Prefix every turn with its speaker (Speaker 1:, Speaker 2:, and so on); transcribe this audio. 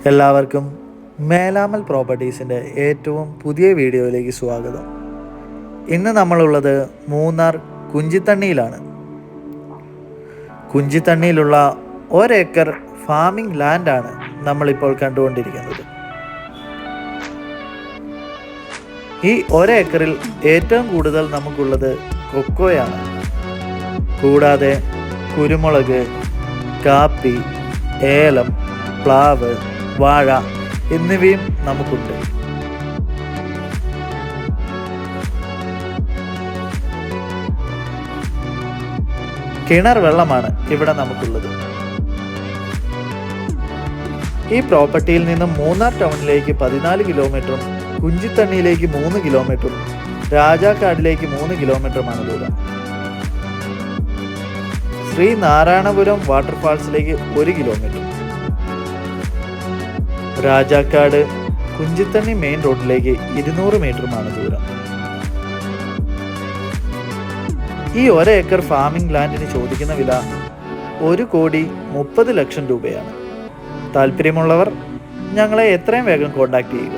Speaker 1: എല്ലാവർക്കും മേലാമൽ പ്രോപ്പർട്ടീസിൻ്റെ ഏറ്റവും പുതിയ വീഡിയോയിലേക്ക് സ്വാഗതം. ഇന്ന് നമ്മളുള്ളത് മൂന്നാർ കുഞ്ചിത്തണ്ണിയിലാണ്. കുഞ്ചിത്തണ്ണിയിലുള്ള ഒരേക്കർ ഫാമിംഗ് ലാൻഡാണ് നമ്മളിപ്പോൾ കണ്ടുകൊണ്ടിരിക്കുന്നത്. ഈ ഒരേക്കറിൽ ഏറ്റവും കൂടുതൽ നമുക്കുള്ളത് കൊക്കോയാണ്. കൂടാതെ കുരുമുളക്, കാപ്പി, ഏലം, പ്ലാവ്, വാഴ എന്നിവയും നമുക്കുണ്ട്. കിണർ വെള്ളമാണ് ഇവിടെ നമുക്കുള്ളത്. ഈ പ്രോപ്പർട്ടിയിൽ നിന്നും മൂന്നാർ ടൗണിലേക്ക് 14 കിലോമീറ്ററും കുഞ്ചിത്തണ്ണിയിലേക്ക് 3 കിലോമീറ്ററും രാജാക്കാടിലേക്ക് 3 കിലോമീറ്ററുമാണ് ദൂരം. ശ്രീ നാരായണപുരം വാട്ടർഫാൾസിലേക്ക് 1 കിലോമീറ്റർ. രാജാക്കാട് കുഞ്ചിത്തണ്ണി മെയിൻ റോഡിലേക്ക് 200 മീറ്ററുമാണ് ദൂരം. ഈ ഒരേക്കർ ഫാമിംഗ് ലാൻഡിന് ചോദിക്കുന്ന വില 1,30,00,000 രൂപയാണ്. താല്പര്യമുള്ളവർ ഞങ്ങളെ എത്രയും വേഗം കോൺടാക്ട് ചെയ്യുക.